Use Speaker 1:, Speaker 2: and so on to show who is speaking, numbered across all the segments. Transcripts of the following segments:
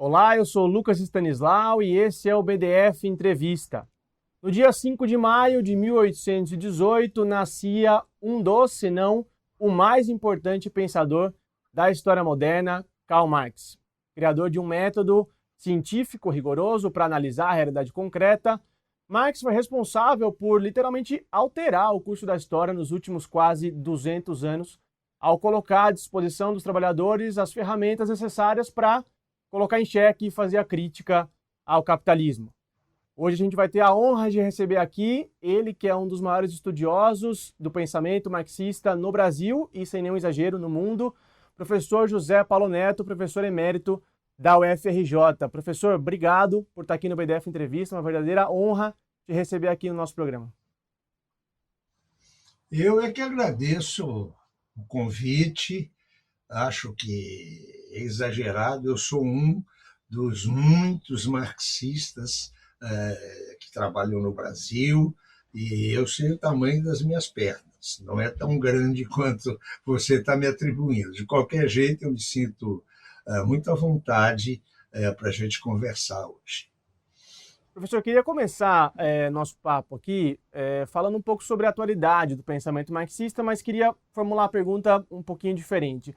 Speaker 1: Olá, eu sou Lucas Stanislau e esse é o BDF Entrevista. No dia 5 de maio de 1818, nascia um dos, se não o mais importante pensador da história moderna, Karl Marx. Criador de um método científico rigoroso para analisar a realidade concreta, Marx foi responsável por literalmente alterar o curso da história nos últimos quase 200 anos, ao colocar à disposição dos trabalhadores as ferramentas necessárias para colocar em xeque e fazer a crítica ao capitalismo. Hoje a gente vai ter a honra de receber aqui ele, que é um dos maiores estudiosos do pensamento marxista no Brasil e, sem nenhum exagero, no mundo, professor José Paulo Neto, professor emérito da UFRJ. Professor, obrigado por estar aqui no BDF Entrevista, uma verdadeira honra te receber aqui no nosso programa.
Speaker 2: Eu é que agradeço o convite, acho que é exagerado, eu sou um dos muitos marxistas que trabalham no Brasil e eu sei o tamanho das minhas pernas, não é tão grande quanto você está me atribuindo. De qualquer jeito, eu me sinto muito à vontade para a gente conversar hoje.
Speaker 1: Professor, eu queria começar nosso papo aqui falando um pouco sobre a atualidade do pensamento marxista, mas queria formular a pergunta um pouquinho diferente.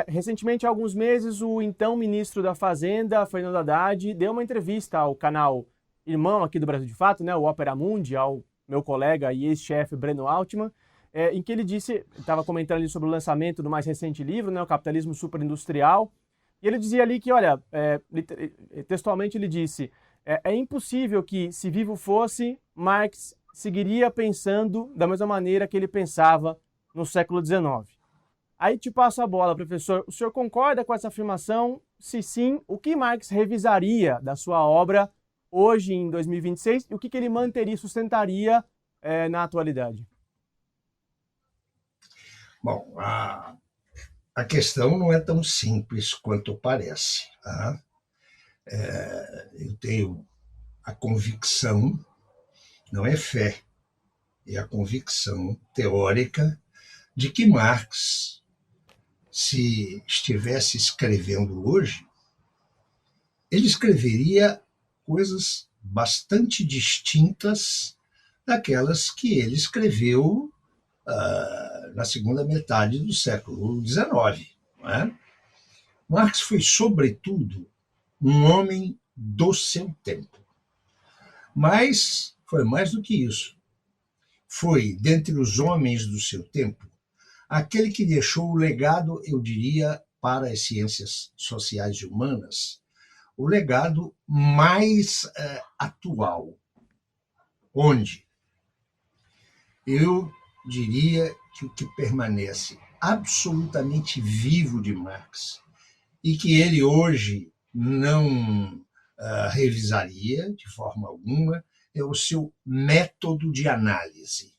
Speaker 1: Recentemente, há alguns meses, o então ministro da Fazenda, Fernando Haddad, deu uma entrevista ao canal irmão aqui do Brasil de Fato, né, o Opera Mundi, ao meu colega e ex-chefe Breno Altman, em que ele disse, estava comentando ali sobre o lançamento do mais recente livro, né, o Capitalismo Superindustrial, e ele dizia ali que, olha, textualmente ele disse, é impossível que, se vivo fosse, Marx seguiria pensando da mesma maneira que ele pensava no século XIX. Aí te passo a bola, professor. O senhor concorda com essa afirmação? Se sim, o que Marx revisaria da sua obra hoje, em 2026, e o que ele manteria, sustentaria na atualidade?
Speaker 2: Bom, a questão não é tão simples quanto parece. Tá? Eu tenho a convicção, não é fé, é a convicção teórica de que Marx, se estivesse escrevendo hoje, ele escreveria coisas bastante distintas daquelas que ele escreveu na segunda metade do século XIX. Não é? Marx foi, sobretudo, um homem do seu tempo. Mas foi mais do que isso. Foi, dentre os homens do seu tempo, aquele que deixou o legado, eu diria, para as ciências sociais e humanas, o legado mais atual. Onde eu diria que o que permanece absolutamente vivo de Marx e que ele hoje não revisaria de forma alguma é o seu método de análise.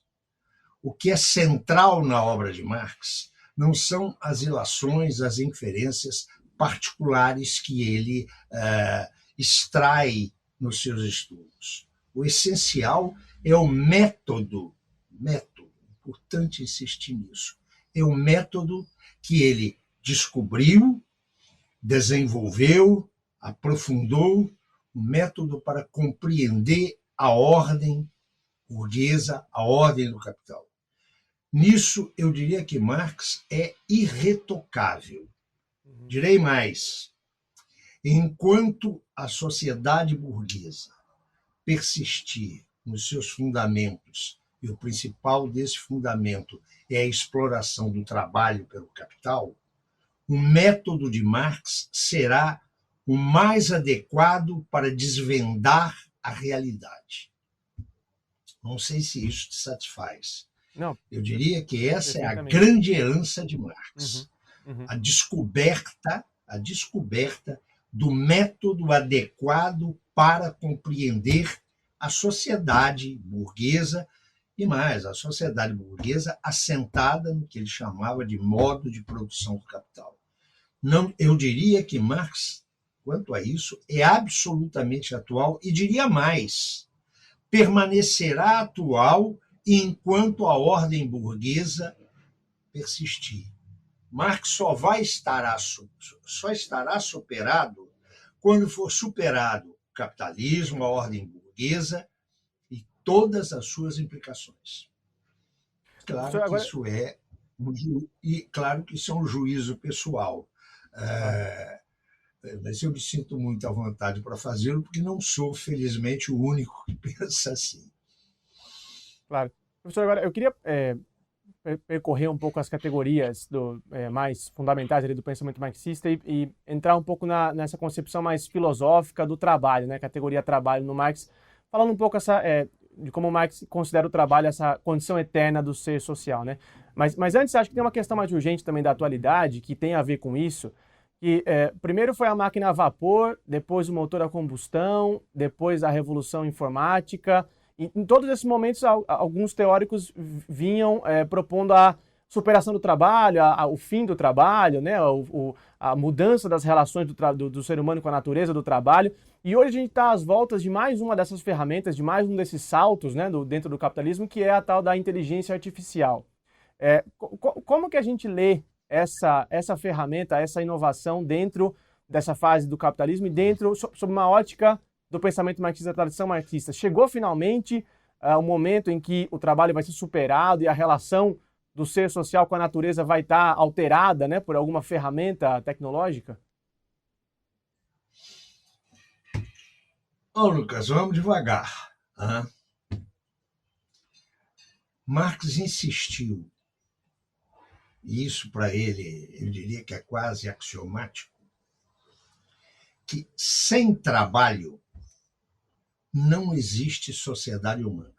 Speaker 2: O que é central na obra de Marx não são as ilações, as inferências particulares que ele extrai nos seus estudos. O essencial é o método, importante insistir nisso, é o método que ele descobriu, desenvolveu, aprofundou, um método para compreender a ordem burguesa, a ordem do capital. Nisso, eu diria que Marx é irretocável. Direi mais, enquanto a sociedade burguesa persistir nos seus fundamentos, e o principal desse fundamento é a exploração do trabalho pelo capital, o método de Marx será o mais adequado para desvendar a realidade. Não sei se isso te satisfaz.
Speaker 1: Não,
Speaker 2: eu diria que essa é a grande herança de Marx. A descoberta do método adequado para compreender a sociedade burguesa e mais, a sociedade burguesa assentada no que ele chamava de modo de produção do capital. Não, eu diria que Marx, quanto a isso, é absolutamente atual e diria mais, permanecerá atual enquanto a ordem burguesa persistir. Marx só estará superado quando for superado o capitalismo, a ordem burguesa e todas as suas implicações. Claro que
Speaker 1: Agora,
Speaker 2: isso é claro que isso é um juízo pessoal.
Speaker 1: claro.
Speaker 2: Mas eu me sinto muito à vontade para fazê-lo, porque não sou, felizmente, o único que pensa assim.
Speaker 1: Claro. Professor, agora eu queria percorrer um pouco as categorias mais fundamentais ali do pensamento marxista e entrar um pouco nessa concepção mais filosófica do trabalho, né? Categoria trabalho no Marx, falando um pouco de como Marx considera o trabalho essa condição eterna do ser social, né? Mas antes, acho que tem uma questão mais urgente também da atualidade, que tem a ver com isso, que primeiro foi a máquina a vapor, depois o motor a combustão, depois a revolução informática. Em todos esses momentos, alguns teóricos vinham propondo a superação do trabalho, o fim do trabalho, né? A mudança das relações do ser humano com a natureza do trabalho. E hoje a gente está às voltas de mais uma dessas ferramentas, de mais um desses saltos, né, dentro do capitalismo, que é a tal da inteligência artificial. Como que a gente lê essa ferramenta, essa inovação dentro dessa fase do capitalismo e dentro, sob uma ótica do pensamento marxista, da tradição marxista? Chegou finalmente o momento em que o trabalho vai ser superado e a relação do ser social com a natureza vai estar alterada, né, por alguma ferramenta tecnológica?
Speaker 2: Ô, Lucas, vamos devagar. Marx insistiu, e isso para ele, eu diria que é quase axiomático, que sem trabalho não existe sociedade humana.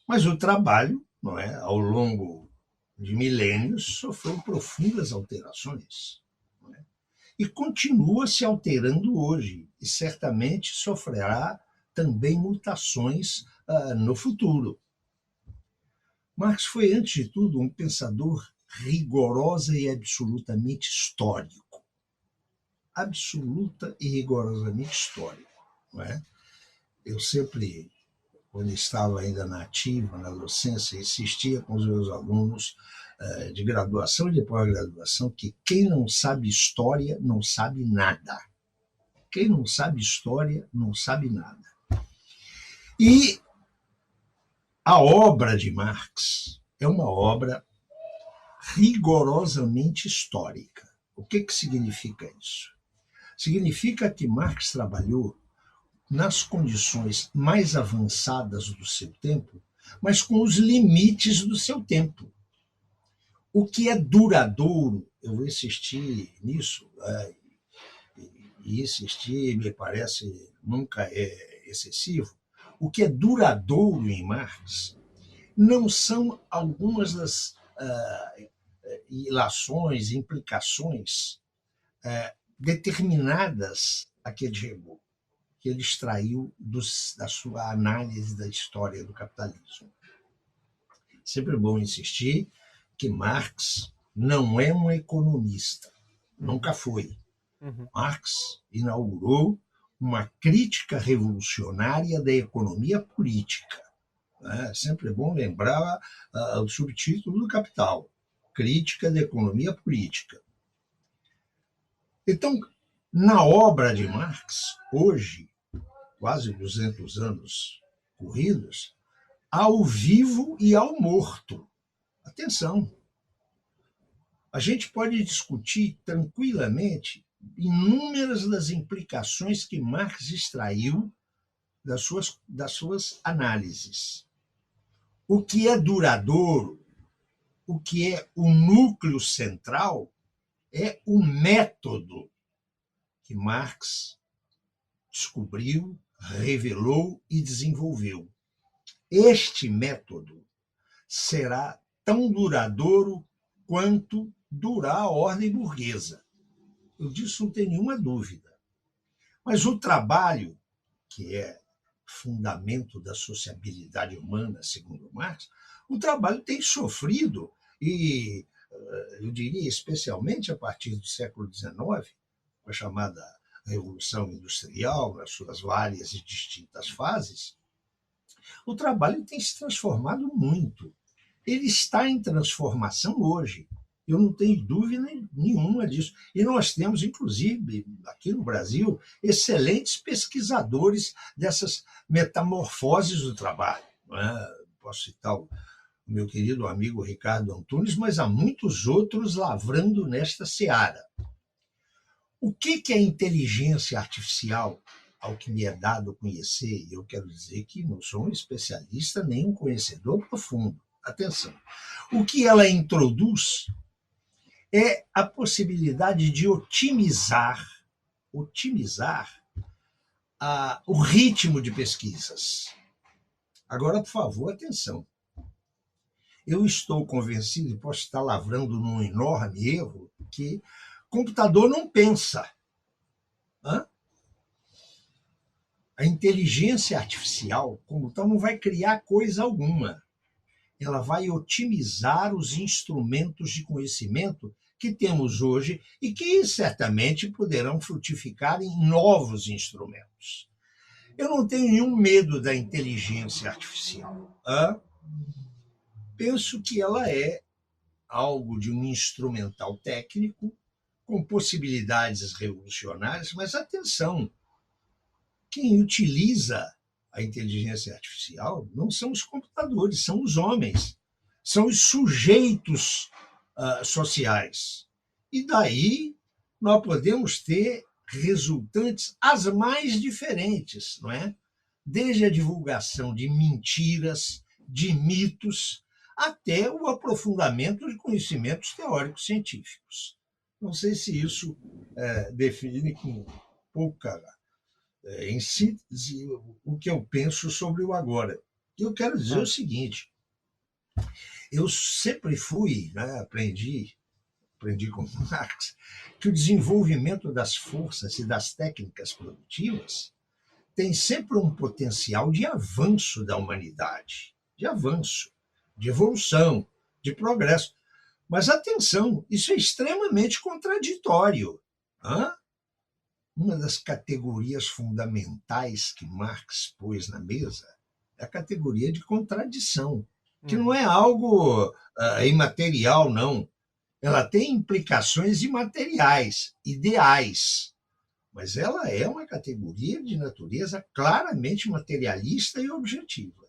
Speaker 2: Mas o trabalho, não é, ao longo de milênios, sofreu profundas alterações. Não é? E continua se alterando hoje, e certamente sofrerá também mutações no futuro. Marx foi, antes de tudo, um pensador rigorosa e absolutamente histórico. Absoluta e rigorosamente histórico. Não é? Eu sempre, quando estava ainda na ativa, na docência, insistia com os meus alunos de graduação e de pós-graduação que quem não sabe história não sabe nada. Quem não sabe história não sabe nada. E a obra de Marx é uma obra rigorosamente histórica. O que significa isso? Significa que Marx trabalhou nas condições mais avançadas do seu tempo, mas com os limites do seu tempo. O que é duradouro, eu vou insistir nisso, e insistir, me parece, nunca é excessivo. O que é duradouro em Marx não são algumas das ilações, implicações determinadas a que ele chegou, que ele extraiu da sua análise da história do capitalismo. Sempre bom insistir que Marx não é um economista, nunca foi. Marx inaugurou uma crítica revolucionária da economia política. É sempre bom lembrar o subtítulo do Capital, Crítica da Economia Política. Então, na obra de Marx, hoje, quase 200 anos corridos, ao vivo e ao morto. Atenção! A gente pode discutir tranquilamente inúmeras das implicações que Marx extraiu das suas análises. O que é duradouro, o que é o núcleo central, é o método que Marx descobriu, revelou e desenvolveu. Este método será tão duradouro quanto durar a ordem burguesa. Eu disso não tenho nenhuma dúvida. Mas o trabalho, que é fundamento da sociabilidade humana, segundo Marx, o trabalho tem sofrido, e eu diria especialmente a partir do século XIX, com a chamada Revolução Industrial, nas suas várias e distintas fases, o trabalho tem se transformado muito. Ele está em transformação hoje. Eu não tenho dúvida nenhuma disso. E nós temos, inclusive, aqui no Brasil, excelentes pesquisadores dessas metamorfoses do trabalho. Não é? Posso citar o meu querido amigo Ricardo Antunes, mas há muitos outros lavrando nesta seara. O que é inteligência artificial, ao que me é dado conhecer? Eu quero dizer que não sou um especialista nem um conhecedor profundo. Atenção. O que ela introduz é a possibilidade de otimizar o ritmo de pesquisas. Agora, por favor, atenção. Eu estou convencido, e posso estar lavrando num enorme erro, que computador não pensa. Hã? A inteligência artificial, como tal, não vai criar coisa alguma. Ela vai otimizar os instrumentos de conhecimento que temos hoje e que certamente poderão frutificar em novos instrumentos. Eu não tenho nenhum medo da inteligência artificial. Penso que ela é algo de um instrumental técnico com possibilidades revolucionárias, mas atenção, quem utiliza a inteligência artificial não são os computadores, são os homens, são os sujeitos sociais. E daí nós podemos ter resultantes as mais diferentes, não é? Desde a divulgação de mentiras, de mitos, até o aprofundamento de conhecimentos teóricos científicos. Não sei se isso define com pouca, em síntese, o que eu penso sobre o agora. Eu quero dizer o seguinte, eu sempre fui, né, aprendi com Marx, que o desenvolvimento das forças e das técnicas produtivas tem sempre um potencial de avanço da humanidade, de avanço, de evolução, de progresso. Mas atenção, isso é extremamente contraditório. Uma das categorias fundamentais que Marx pôs na mesa é a categoria de contradição, que não é algo imaterial, não. Ela tem implicações imateriais, ideais, mas ela é uma categoria de natureza claramente materialista e objetiva.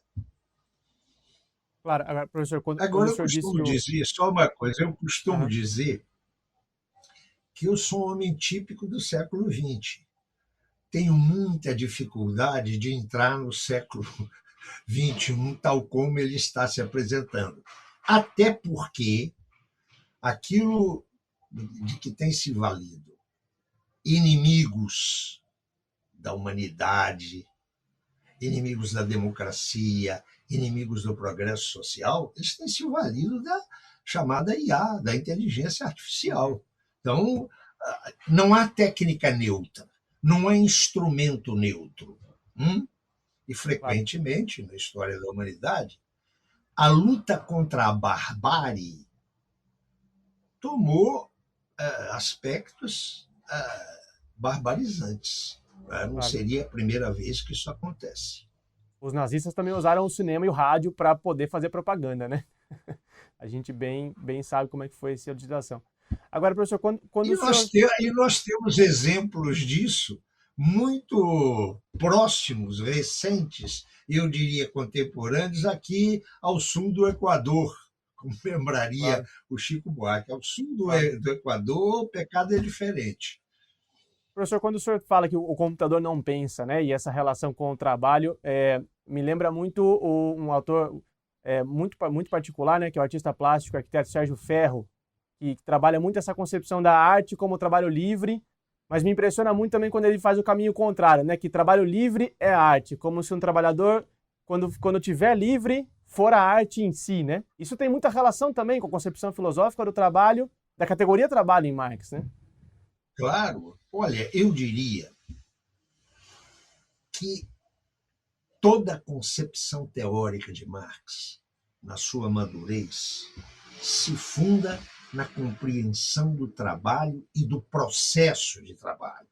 Speaker 1: Claro, agora, professor,
Speaker 2: Agora, eu costumo dizer, só uma coisa, eu costumo dizer que eu sou um homem típico do século XX. Tenho muita dificuldade de entrar no século XXI tal como ele está se apresentando. Até porque aquilo de que tem se valido inimigos da humanidade, inimigos da democracia, inimigos do progresso social, eles têm se valido da chamada IA, da inteligência artificial. Então, não há técnica neutra, não há instrumento neutro. E, frequentemente, na história da humanidade, a luta contra a barbárie tomou aspectos barbarizantes. Não seria a primeira vez que isso acontece.
Speaker 1: Os nazistas também usaram o cinema e o rádio para poder fazer propaganda, né? A gente bem sabe como é que foi essa utilização. Agora, professor, quando
Speaker 2: nós temos exemplos disso muito próximos, recentes, eu diria contemporâneos, aqui ao sul do Equador, como lembraria o Chico Buarque. Ao sul do Equador, o pecado é diferente.
Speaker 1: Professor, quando o senhor fala que o computador não pensa, né, e essa relação com o trabalho, me lembra muito um autor muito particular, né, que é o artista plástico, o arquiteto Sérgio Ferro, que trabalha muito essa concepção da arte como trabalho livre, mas me impressiona muito também quando ele faz o caminho contrário, né, que trabalho livre é arte, como se um trabalhador, quando tiver livre, for a arte em si, né? Isso tem muita relação também com a concepção filosófica do trabalho, da categoria trabalho em Marx, né?
Speaker 2: Claro. Olha, eu diria que toda a concepção teórica de Marx, na sua madurez, se funda na compreensão do trabalho e do processo de trabalho.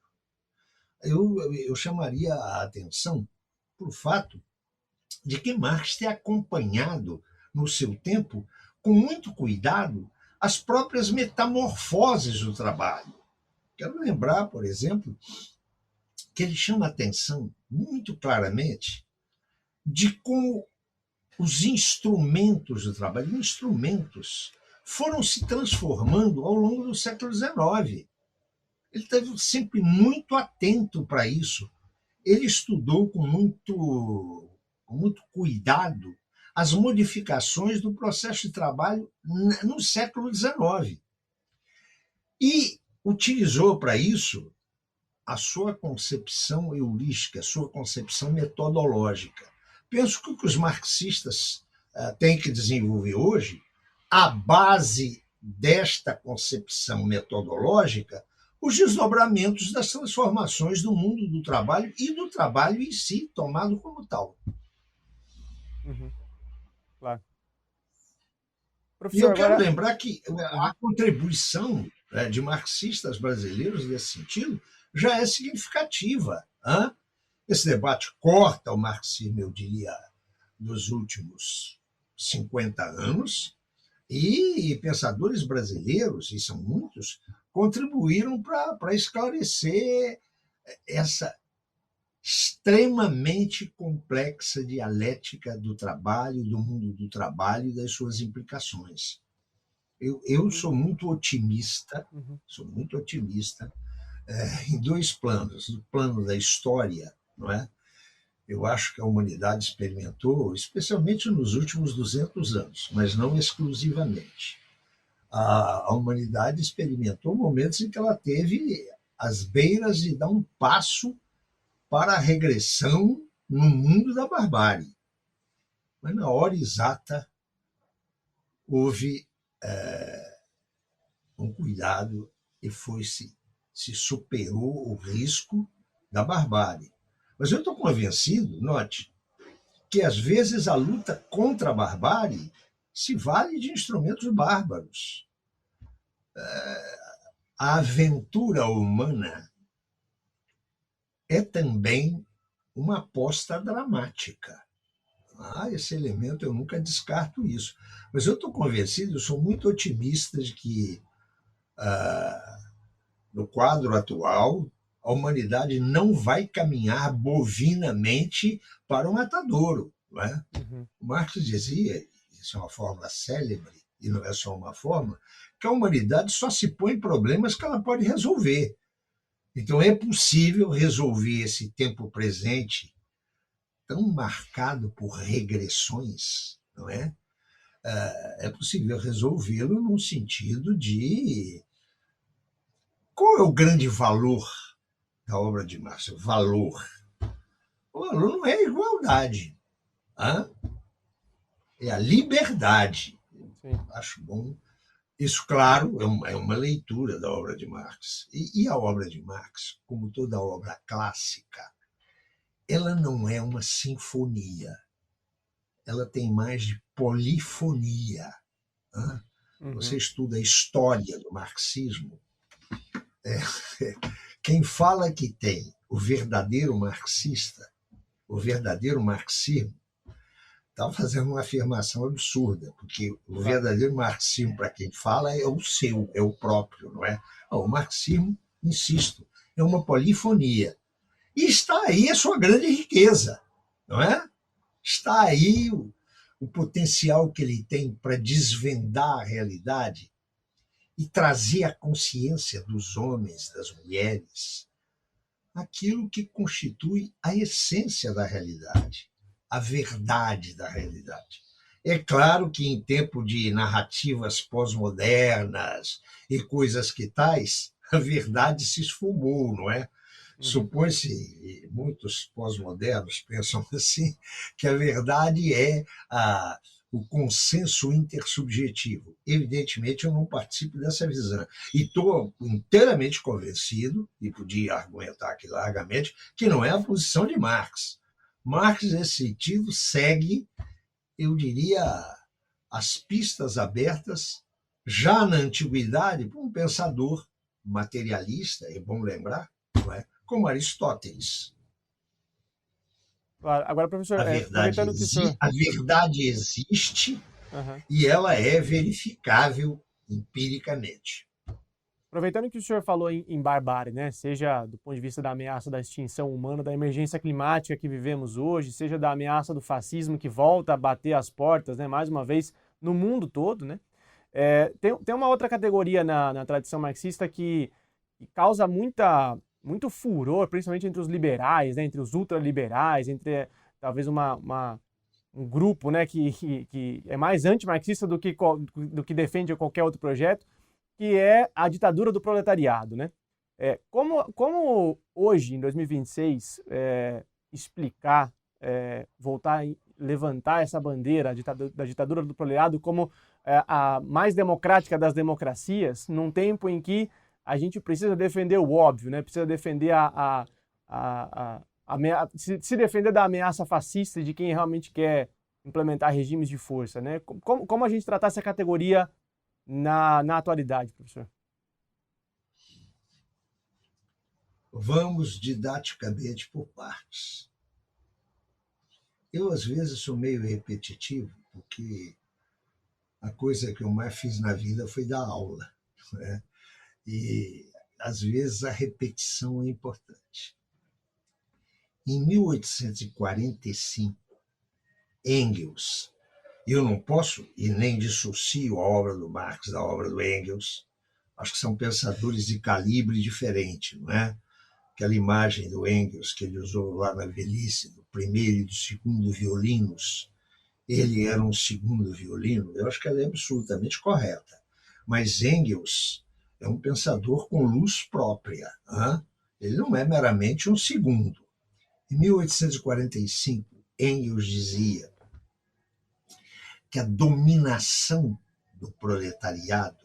Speaker 2: Eu chamaria a atenção para o fato de que Marx tem acompanhado, no seu tempo, com muito cuidado, as próprias metamorfoses do trabalho. Quero lembrar, por exemplo, que ele chama a atenção muito claramente de como os instrumentos do trabalho, foram se transformando ao longo do século XIX. Ele esteve sempre muito atento para isso. Ele estudou com muito cuidado as modificações do processo de trabalho no século XIX. E utilizou para isso a sua concepção heurística, a sua concepção metodológica. Penso que o que os marxistas têm que desenvolver hoje, a base desta concepção metodológica, os desdobramentos das transformações do mundo do trabalho e do trabalho em si, tomado como tal.
Speaker 1: Claro.
Speaker 2: E eu quero lembrar que a contribuição de marxistas brasileiros nesse sentido já é significativa. Esse debate corta o marxismo, eu diria, dos últimos 50 anos, e pensadores brasileiros, e são muitos, contribuíram para esclarecer essa extremamente complexa dialética do trabalho, do mundo do trabalho e das suas implicações. Eu sou muito otimista, em dois planos. No plano da história, não é? Eu acho que a humanidade experimentou, especialmente nos últimos 200 anos, mas não exclusivamente. A humanidade experimentou momentos em que ela teve às beiras de dar um passo para a regressão no mundo da barbárie. Mas na hora exata houve um cuidado e se superou o risco da barbárie. Mas eu estou convencido, note, que às vezes a luta contra a barbárie se vale de instrumentos bárbaros. A aventura humana é também uma aposta dramática. Esse elemento, eu nunca descarto isso. Mas eu estou convencido, eu sou muito otimista de que, no quadro atual, a humanidade não vai caminhar bovinamente para o matadouro. Não é? O Marx dizia, isso é uma fórmula célebre, e não é só uma forma, que a humanidade só se põe em problemas que ela pode resolver. Então é possível resolver esse tempo presente tão marcado por regressões, não é? É possível resolvê-lo no sentido de qual é o grande valor da obra de Marx? O valor não é a igualdade, é a liberdade.
Speaker 1: Sim.
Speaker 2: Acho bom. Isso, claro, é uma leitura da obra de Marx. E a obra de Marx, como toda obra clássica, ela não é uma sinfonia. Ela tem mais de polifonia. Você estuda a história do marxismo. Quem fala que tem o verdadeiro marxista, o verdadeiro marxismo, está fazendo uma afirmação absurda, porque o verdadeiro marxismo, para quem fala, é o seu, é o próprio, não é? O marxismo, insisto, é uma polifonia. E está aí a sua grande riqueza, não é? Está aí o potencial que ele tem para desvendar a realidade e trazer à consciência dos homens, das mulheres, aquilo que constitui a essência da realidade, a verdade da realidade. É claro que em tempo de narrativas pós-modernas e coisas que tais, a verdade se esfumou, não é? Supõe-se, e muitos pós-modernos pensam assim, que a verdade é o consenso intersubjetivo. Evidentemente, eu não participo dessa visão. E estou inteiramente convencido, e podia argumentar aqui largamente, que não é a posição de Marx. Marx, nesse sentido, segue, eu diria, as pistas abertas, já na antiguidade, por um pensador materialista, é bom lembrar, não é? Como Aristóteles.
Speaker 1: Claro. Agora, professor,
Speaker 2: a verdade,
Speaker 1: aproveitando que o senhor...
Speaker 2: a verdade existe e ela é verificável empiricamente.
Speaker 1: Aproveitando que o senhor falou em barbárie, né? Seja do ponto de vista da ameaça da extinção humana, da emergência climática que vivemos hoje, seja da ameaça do fascismo que volta a bater as portas, né? Mais uma vez, no mundo todo, né? Tem uma outra categoria na tradição marxista que causa muito furor, principalmente entre os liberais, né? Entre os ultraliberais, entre talvez um grupo, né? Que é mais antimarxista do que defende qualquer outro projeto, que é a ditadura do proletariado, né? Como hoje, em 2026, explicar, voltar a levantar essa bandeira da ditadura do proletariado como a mais democrática das democracias, num tempo em que a gente precisa defender o óbvio, né? Precisa defender se defender da ameaça fascista e de quem realmente quer implementar regimes de força, né? Como a gente tratar essa categoria na atualidade, professor?
Speaker 2: Vamos didaticamente por partes. Eu, às vezes, sou meio repetitivo, porque a coisa que eu mais fiz na vida foi dar aula, né? E, às vezes, a repetição é importante. Em 1845, Engels, eu não posso e nem dissocio a obra do Marx da obra do Engels, acho que são pensadores de calibre diferente, não é? Aquela imagem do Engels que ele usou lá na velhice, do primeiro e do segundo violinos, ele era um segundo violino, eu acho que ela é absolutamente correta. Mas Engels é um pensador com luz própria, hein? Ele não é meramente um segundo. Em 1845, Engels dizia que a dominação do proletariado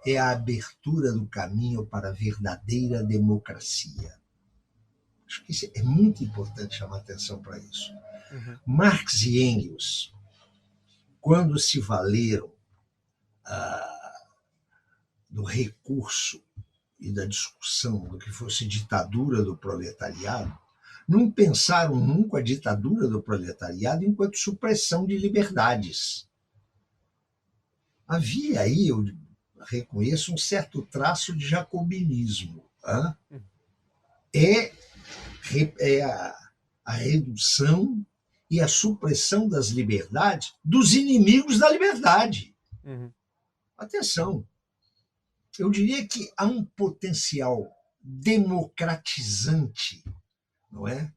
Speaker 2: é a abertura do caminho para a verdadeira democracia. Acho que é muito importante chamar atenção para isso.
Speaker 1: Uhum.
Speaker 2: Marx e Engels, quando se valeram do recurso e da discussão do que fosse ditadura do proletariado, não pensaram nunca a ditadura do proletariado enquanto supressão de liberdades. Havia aí, eu reconheço, um certo traço de jacobinismo. É a redução e a supressão das liberdades dos inimigos da liberdade.
Speaker 1: Uhum.
Speaker 2: Atenção, eu diria que há um potencial democratizante, não é?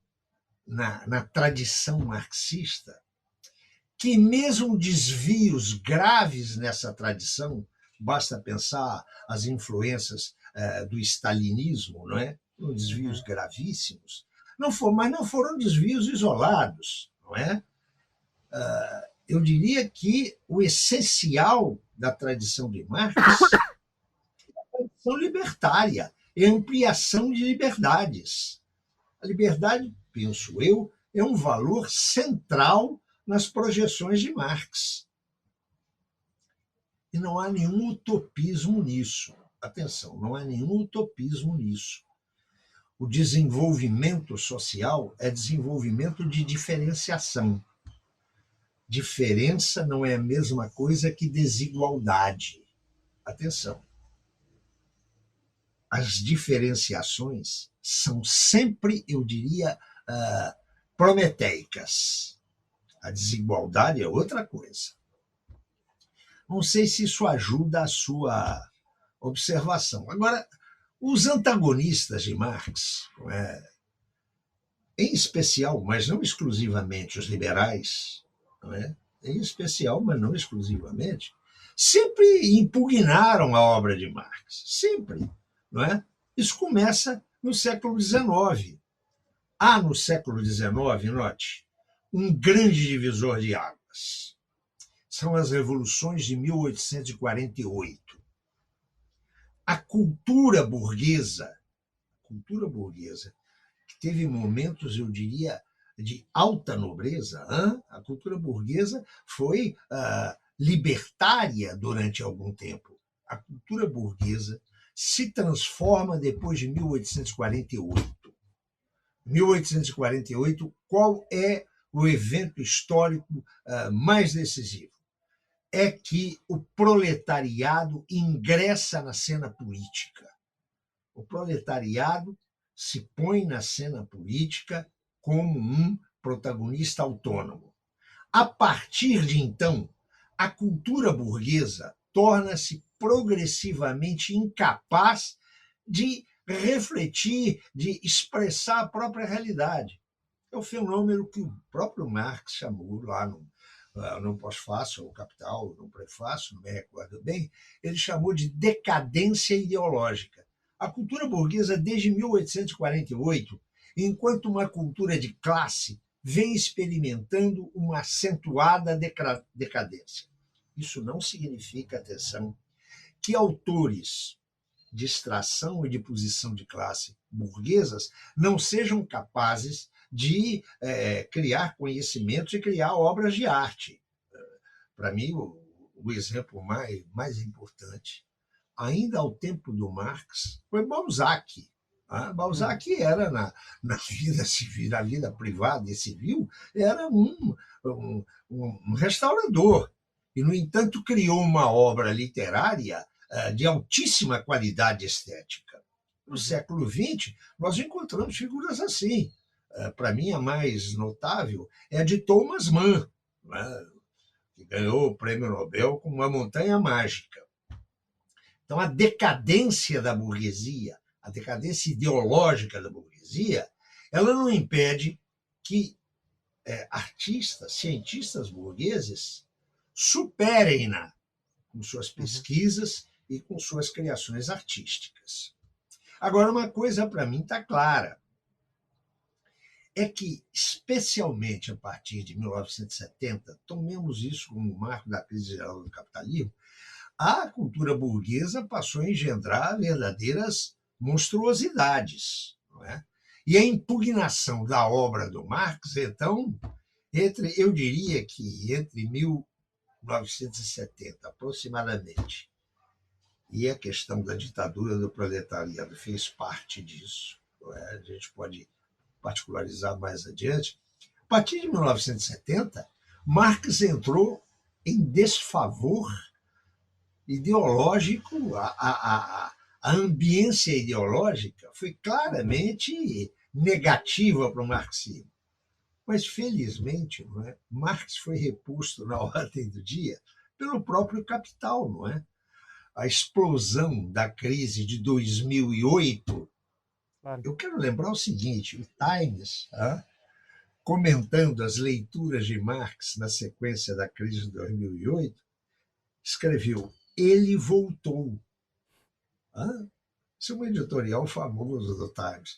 Speaker 2: Na tradição marxista, que mesmo desvios graves nessa tradição, basta pensar as influências do stalinismo, não é? Desvios gravíssimos, mas não foram desvios isolados, não é? Eu diria que o essencial da tradição de Marx é a tradição libertária, é a ampliação de liberdades. A liberdade, penso eu, é um valor central nas projeções de Marx. E não há nenhum utopismo nisso. Atenção, não há nenhum utopismo nisso. O desenvolvimento social é desenvolvimento de diferenciação. Diferença não é a mesma coisa que desigualdade. Atenção. As diferenciações são sempre, eu diria, prometeicas. A desigualdade é outra coisa. Não sei se isso ajuda a sua observação. Agora, os antagonistas de Marx, em especial, mas não exclusivamente, os liberais, em especial, mas não exclusivamente, sempre impugnaram a obra de Marx. Sempre. Não é? Isso começa no século XIX. Há no século XIX, note, um grande divisor de águas. São as revoluções de 1848. A cultura burguesa, que teve momentos, eu diria, de alta nobreza, a cultura burguesa foi libertária durante algum tempo. A cultura burguesa se transforma depois de 1848. 1848, qual é o evento histórico mais decisivo? é que o proletariado ingressa na cena política. O proletariado se põe na cena política como um protagonista autônomo. A partir de então, a cultura burguesa torna-se progressivamente incapaz de refletir, de expressar a própria realidade. É o fenômeno que o próprio Marx chamou lá no pós-fácil, ou Capital, no prefácio, não me recordo bem, ele chamou de decadência ideológica. A cultura burguesa, desde 1848, enquanto uma cultura de classe, vem experimentando uma acentuada decadência. Isso não significa, atenção, que autores de extração e de posição de classe burguesas não sejam capazes de criar conhecimentos e criar obras de arte. Para mim, o exemplo mais importante, ainda ao tempo do Marx, foi Balzac. Balzac era, na vida civil, na vida privada e civil, era um restaurador. E, no entanto, criou uma obra literária de altíssima qualidade estética. No século XX, nós encontramos figuras assim. Para mim, a mais notável é a de Thomas Mann, né, que ganhou o prêmio Nobel com Uma Montanha Mágica. Então, a decadência da burguesia, a decadência ideológica da burguesia, ela não impede que artistas, cientistas burgueses superem-na com suas pesquisas e com suas criações artísticas. Agora, uma coisa para mim está clara, é que, especialmente a partir de 1970, tomemos isso como marco da crise geral do capitalismo, a cultura burguesa passou a engendrar verdadeiras monstruosidades. Não é? E a impugnação da obra do Marx, então, eu diria que entre 1970, aproximadamente, e a questão da ditadura do proletariado fez parte disso, não é? A gente pode particularizar mais adiante. A partir de 1970, Marx entrou em desfavor ideológico, a ambiência ideológica foi claramente negativa para o marxismo. Mas, felizmente, não é? Marx foi reposto na ordem do dia pelo próprio capital. Não é? A explosão da crise de 2008. Eu quero lembrar o seguinte, o Times, comentando as leituras de Marx na sequência da crise de 2008, escreveu: ele voltou. Isso é um editorial famoso do Times.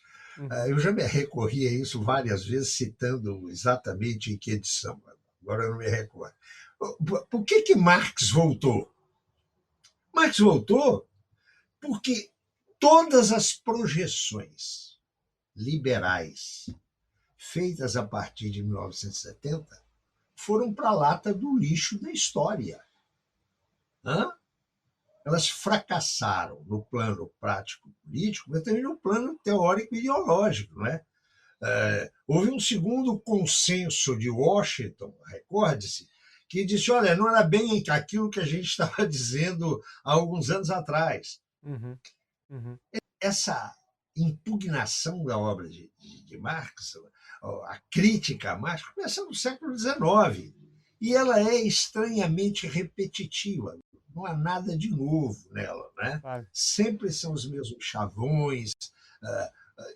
Speaker 2: Eu já me recorri a isso várias vezes, citando exatamente em que edição. Agora eu não me recordo. Por que Marx voltou? Marx voltou porque todas as projeções liberais feitas a partir de 1970 foram para a lata do lixo da história. Elas fracassaram no plano prático-político, mas também no plano teórico-ideológico. Não é? Houve um segundo consenso de Washington, recorde-se, que disse: olha, não era bem aquilo que a gente estava dizendo há alguns anos atrás. Essa impugnação da obra de Marx, a crítica a Marx, começa no século XIX, e ela é estranhamente repetitiva. Não há nada de novo nela. Né?
Speaker 1: Claro.
Speaker 2: Sempre são os mesmos chavões,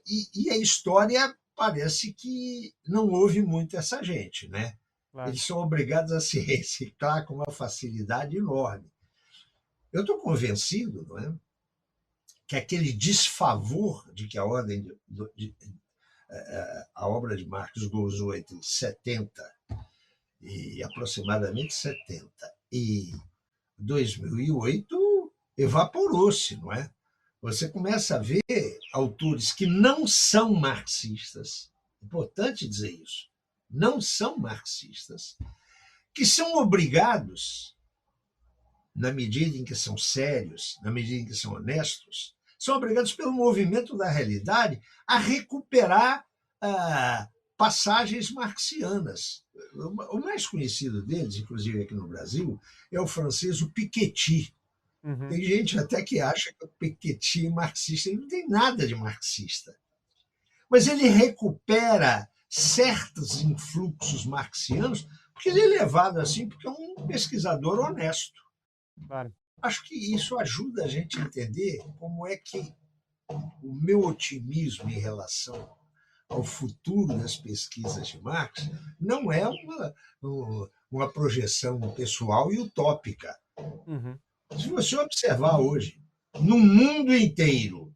Speaker 2: e a história parece que não houve muito essa gente. Né? Claro. Eles são obrigados a se reciclar com uma facilidade enorme. Eu estou convencido, não é, que aquele desfavor de que a obra de Marx gozou entre 70 e aproximadamente 70 e 2008 evaporou-se, não é? Você começa a ver autores que não são marxistas, importante dizer isso, não são marxistas, que são obrigados, na medida em que são sérios, na medida em que são honestos, são obrigados pelo movimento da realidade a recuperar passagens marxianas. O mais conhecido deles, inclusive aqui no Brasil, é o francês, o Piketty.
Speaker 1: Uhum.
Speaker 2: Tem gente até que acha que o Piketty é marxista, ele não tem nada de marxista. Mas ele recupera certos influxos marxianos, porque ele é levado assim, porque é um pesquisador honesto.
Speaker 1: Claro.
Speaker 2: Acho que isso ajuda a gente a entender como é que o meu otimismo em relação ao futuro das pesquisas de Marx não é uma projeção pessoal e utópica.
Speaker 1: Uhum.
Speaker 2: Se você observar hoje, no mundo inteiro,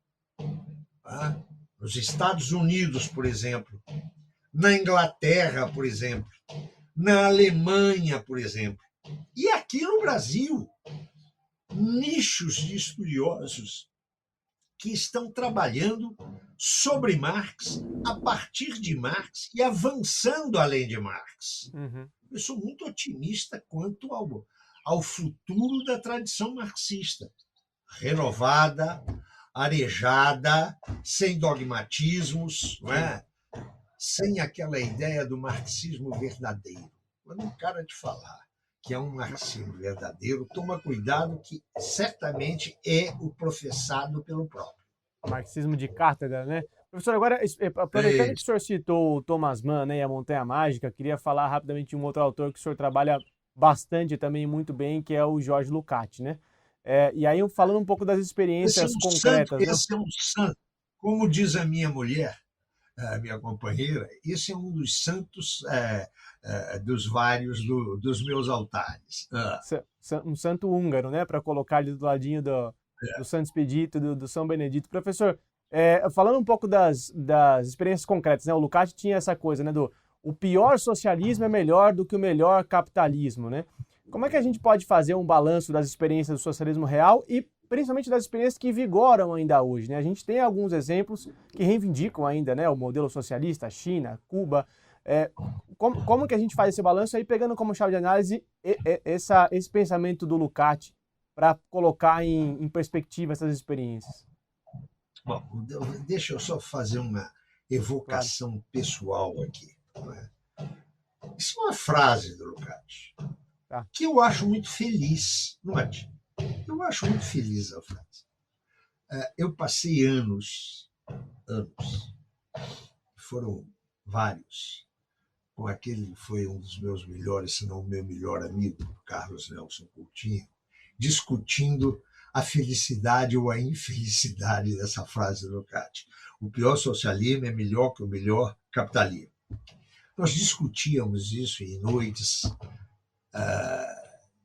Speaker 2: tá? Nos Estados Unidos, por exemplo, na Inglaterra, por exemplo, na Alemanha, por exemplo, e aqui no Brasil, nichos de estudiosos que estão trabalhando sobre Marx, a partir de Marx e avançando além de Marx.
Speaker 1: Uhum.
Speaker 2: Eu sou muito otimista quanto ao futuro da tradição marxista, renovada, arejada, sem dogmatismos, não é? Sem aquela ideia do marxismo verdadeiro. Quando um cara te falar que é um marxismo verdadeiro, toma cuidado que certamente é o professado pelo próprio.
Speaker 1: Marxismo de cátedra, né? Professor, agora, aproveitando que o senhor citou o Thomas Mann, né, e a Montanha Mágica, queria falar rapidamente de um outro autor que o senhor trabalha bastante também, muito bem, que é o Jorge Lukács, né? E aí, falando um pouco das experiências concretas, né?
Speaker 2: Esse é um santo. Como diz a minha mulher, a minha companheira, esse é um dos santos dos vários dos meus altares.
Speaker 1: Um santo húngaro, né? Para colocar ali do ladinho do Santo Expedito, do São Benedito. Professor, falando um pouco das experiências concretas, né? O Lukács tinha essa coisa, né? O pior socialismo é melhor do que o melhor capitalismo, né? Como é que a gente pode fazer um balanço das experiências do socialismo real e principalmente das experiências que vigoram ainda hoje, né? A gente tem alguns exemplos que reivindicam ainda, né? O modelo socialista, China, Cuba. Como que a gente faz esse balanço aí, pegando como chave de análise esse pensamento do Lukács para colocar em perspectiva essas experiências?
Speaker 2: Bom, deixa eu só fazer uma evocação pessoal aqui. Não é? Isso é uma frase do Lukács, que eu acho muito feliz, não é? Eu acho muito feliz a frase. Eu passei anos, foram vários, com aquele que foi um dos meus melhores, se não o meu melhor amigo, Carlos Nelson Coutinho, discutindo a felicidade ou a infelicidade dessa frase do Lukács. O pior socialismo é melhor que o melhor capitalismo. Nós discutíamos isso em noites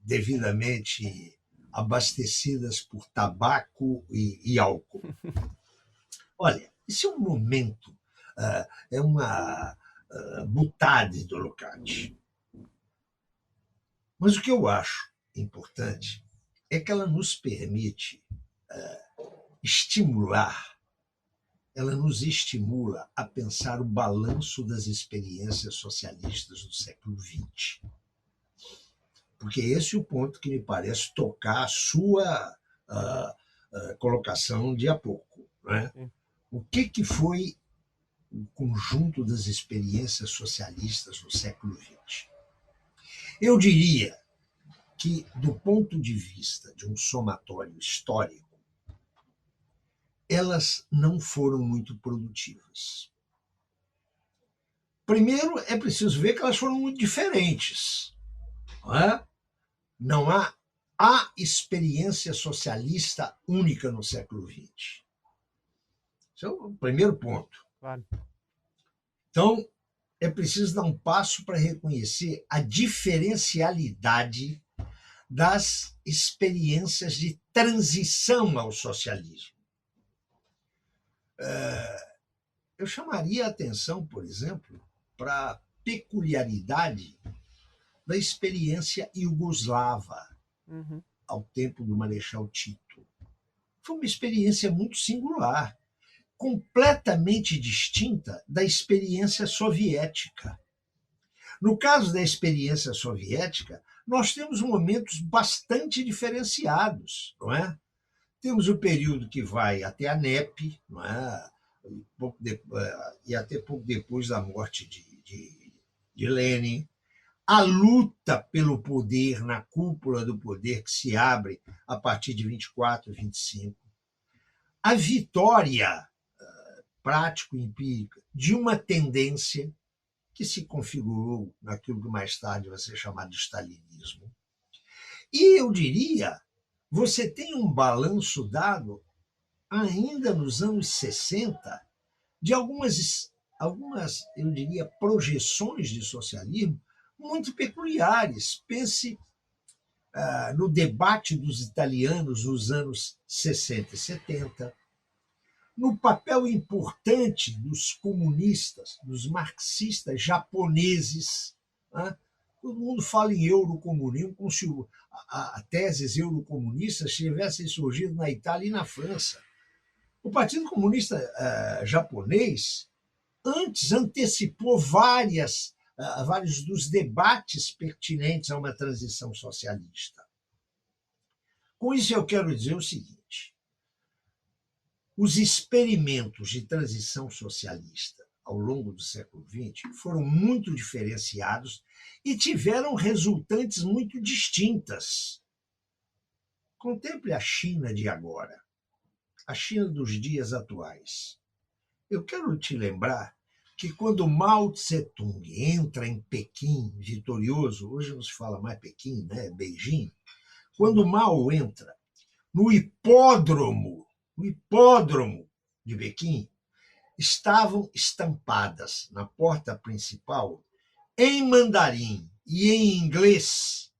Speaker 2: devidamente abastecidas por tabaco e álcool. Olha, esse é um momento, é uma butade do Lukács. Mas o que eu acho importante é que ela nos permite ela nos estimula a pensar o balanço das experiências socialistas do século XX. Porque esse é o ponto que me parece tocar a sua colocação de há pouco. Né? O que foi o conjunto das experiências socialistas no século XX? Eu diria que, do ponto de vista de um somatório histórico, elas não foram muito produtivas. Primeiro, é preciso ver que elas foram muito diferentes. Não há experiência socialista única no século XX. Esse é o primeiro ponto.
Speaker 1: Claro.
Speaker 2: Então, é preciso dar um passo para reconhecer a diferencialidade das experiências de transição ao socialismo. Eu chamaria a atenção, por exemplo, para a peculiaridade da experiência iugoslava ao tempo do Marechal Tito. Foi uma experiência muito singular, completamente distinta da experiência soviética. No caso da experiência soviética, nós temos momentos bastante diferenciados, não é? Temos o período que vai até a NEP, não é? e até pouco depois da morte de Lenin, a luta pelo poder na cúpula do poder que se abre a partir de 24, 25, a vitória prático-empírica de uma tendência que se configurou naquilo que mais tarde vai ser chamado de stalinismo. E eu diria, você tem um balanço dado ainda nos anos 60 de algumas, eu diria, projeções de socialismo muito peculiares. Pense no debate dos italianos nos anos 60 e 70, no papel importante dos comunistas, dos marxistas japoneses. Né? Todo mundo fala em eurocomunismo como se a teses eurocomunistas tivessem surgido na Itália e na França. O Partido Comunista japonês antes antecipou vários dos debates pertinentes a uma transição socialista. Com isso, eu quero dizer o seguinte: os experimentos de transição socialista ao longo do século XX foram muito diferenciados e tiveram resultantes muito distintas. Contemple a China de agora, a China dos dias atuais. Eu quero te lembrar que quando Mao Tse-tung entra em Pequim, vitorioso, hoje não se fala mais Pequim, né? Beijing, quando Mao entra no hipódromo de Pequim, estavam estampadas na porta principal, em mandarim e em inglês,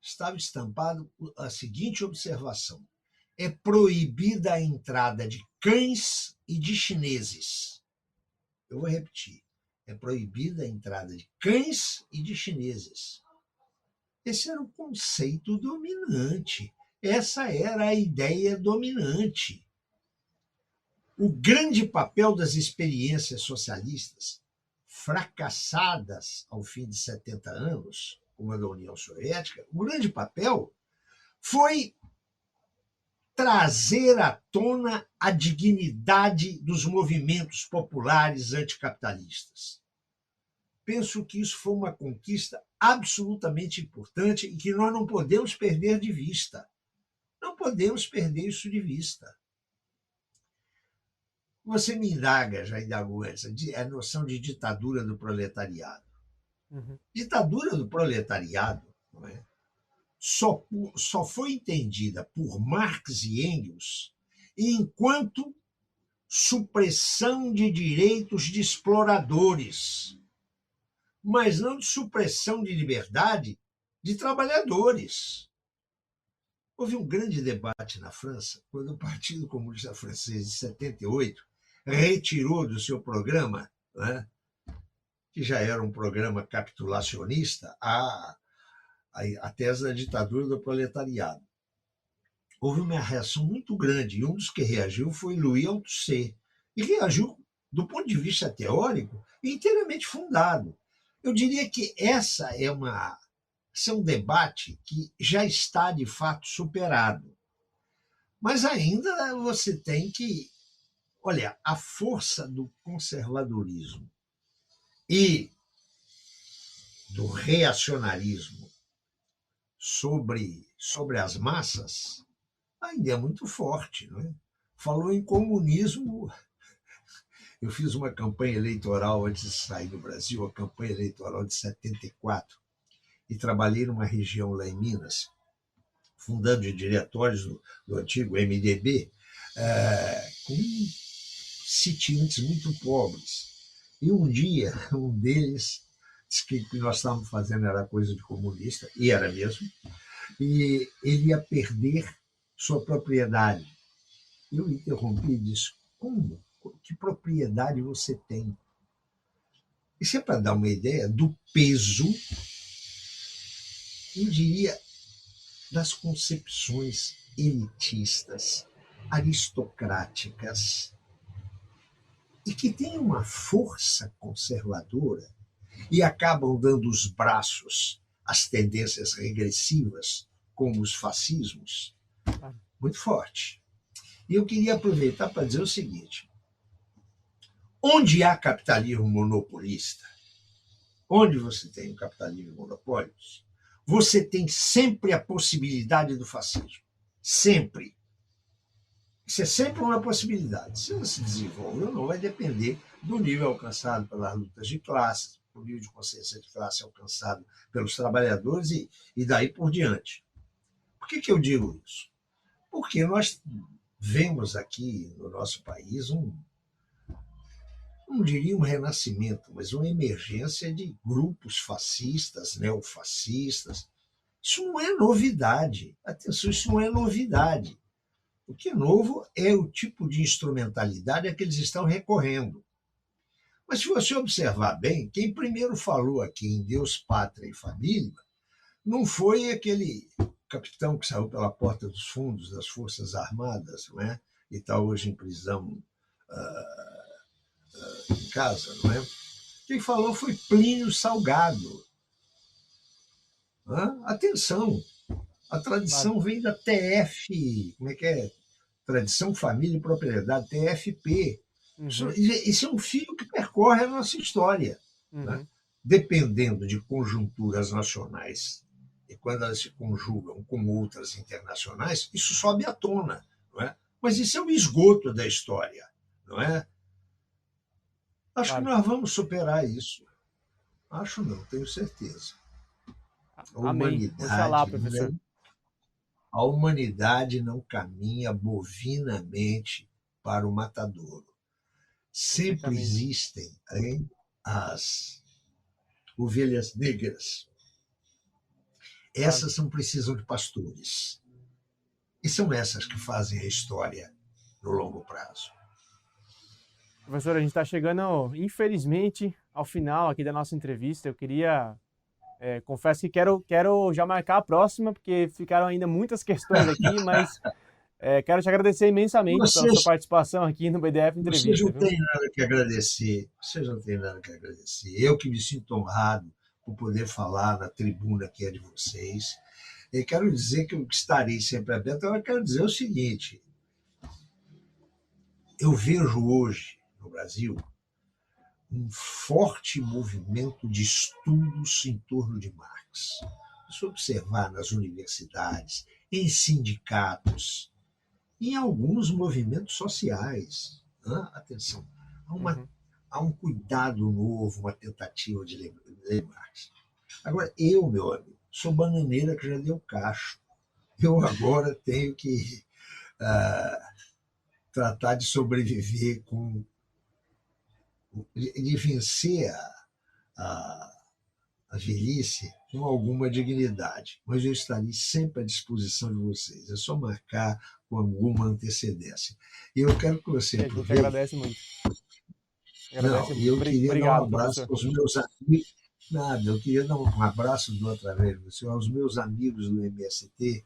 Speaker 2: estava estampado a seguinte observação: é proibida a entrada de cães e de chineses. Eu vou repetir: é proibida a entrada de cães e de chineses. Esse era o conceito dominante. Essa era a ideia dominante. O grande papel das experiências socialistas, fracassadas ao fim de 70 anos, como a da União Soviética, o grande papel foi trazer à tona a dignidade dos movimentos populares anticapitalistas. Penso que isso foi uma conquista absolutamente importante e que nós não podemos perder de vista. Não podemos perder isso de vista. Você me já indagou antes, a noção de ditadura do proletariado. Uhum. Ditadura do proletariado, não é? Só foi entendida por Marx e Engels enquanto supressão de direitos de exploradores, mas não de supressão de liberdade de trabalhadores. Houve um grande debate na França, quando o Partido Comunista Francês, em 78, retirou do seu programa, né, que já era um programa capitulacionista, a tese da ditadura do proletariado. Houve uma reação muito grande, e um dos que reagiu foi Louis Althusser, e reagiu, do ponto de vista teórico, inteiramente fundado. Eu diria que esse é um debate que já está, de fato, superado. Mas ainda você tem que... Olha, a força do conservadorismo e do reacionarismo sobre as massas ainda é muito forte. Não é? Falou em comunismo. Eu fiz uma campanha eleitoral antes de sair do Brasil, a campanha eleitoral de 74, e trabalhei numa região lá em Minas, fundando diretórios do antigo MDB, com sitiantes muito pobres. E um dia, um deles disse que o que nós estávamos fazendo era coisa de comunista, e era mesmo, e ele ia perder sua propriedade. Eu interrompi e disse: como? Que propriedade você tem? Isso é para dar uma ideia do peso, eu diria, das concepções elitistas, aristocráticas, e que têm uma força conservadora e acabam dando os braços às tendências regressivas, como os fascismos, muito forte. E eu queria aproveitar para dizer o seguinte: Onde há capitalismo monopolista, onde você tem o capitalismo de monopólios, você tem sempre a possibilidade do fascismo. Sempre. Isso é sempre uma possibilidade. Se você desenvolve ou não, vai depender do nível alcançado pelas lutas de classes, do nível de consciência de classe alcançado pelos trabalhadores e daí por diante. Por que eu digo isso? Porque nós vemos aqui no nosso país não diria um renascimento, mas uma emergência de grupos fascistas, neofascistas. Isso não é novidade. Atenção, isso não é novidade. O que é novo é o tipo de instrumentalidade a que eles estão recorrendo. Mas se você observar bem, quem primeiro falou aqui em Deus, Pátria e Família não foi aquele capitão que saiu pela porta dos fundos das Forças Armadas, não é? E está hoje em prisão em casa, não é? Quem falou foi Plínio Salgado. Atenção, a tradição vem da TF, como é que é? Tradição, Família e Propriedade, TFP. Uhum. Isso é um fio que percorre a nossa história. Uhum. Né? Dependendo de conjunturas nacionais e quando elas se conjugam com outras internacionais, isso sobe à tona. Não é? Mas isso é o esgoto da história. Não é? Acho que nós vamos superar isso. Acho não, tenho certeza.
Speaker 1: Amém. Oxalá, professor.
Speaker 2: A humanidade não caminha bovinamente para o matadouro. Sempre existem as ovelhas negras. Essas não precisam de pastores. E são essas que fazem a história no longo prazo.
Speaker 1: Professor, a gente está chegando, infelizmente, ao final aqui da nossa entrevista. Eu queria... confesso que quero já marcar a próxima, porque ficaram ainda muitas questões aqui, mas quero te agradecer imensamente pela sua participação aqui no BDF Entrevista.
Speaker 2: Vocês não têm nada que agradecer. Vocês não têm nada que agradecer. Eu que me sinto honrado por poder falar na tribuna que é de vocês. E quero dizer que eu estarei sempre aberto. Eu quero dizer o seguinte. Eu vejo hoje, no Brasil, um forte movimento de estudos em torno de Marx. Se observar nas universidades, em sindicatos, em alguns movimentos sociais. Atenção, há um cuidado novo, uma tentativa de ler Marx. Agora, meu amigo, sou bananeira que já deu cacho. Eu agora tenho que tratar de sobreviver de vencer a velhice com alguma dignidade. Mas eu estarei sempre à disposição de vocês. É só marcar com alguma antecedência. E eu quero que você aproveite...
Speaker 1: A gente agradece muito.
Speaker 2: Eu queria dar um abraço aos meus amigos. Eu queria dar um abraço de outra vez, aos meus amigos do MST,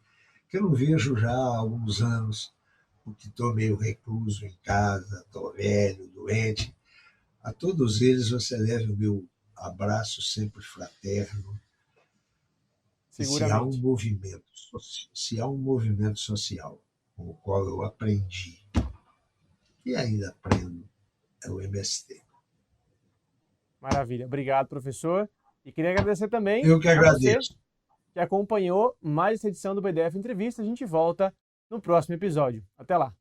Speaker 2: que eu não vejo já há alguns anos, porque estou meio recluso em casa, estou velho, doente. A todos eles você leve o meu abraço sempre fraterno. Se há um movimento social com o qual eu aprendi e ainda aprendo, é o MST.
Speaker 1: Maravilha. Obrigado, professor. E queria agradecer também
Speaker 2: eu que agradeço.
Speaker 1: Você que acompanhou mais essa edição do BDF Entrevista. A gente volta no próximo episódio. Até lá.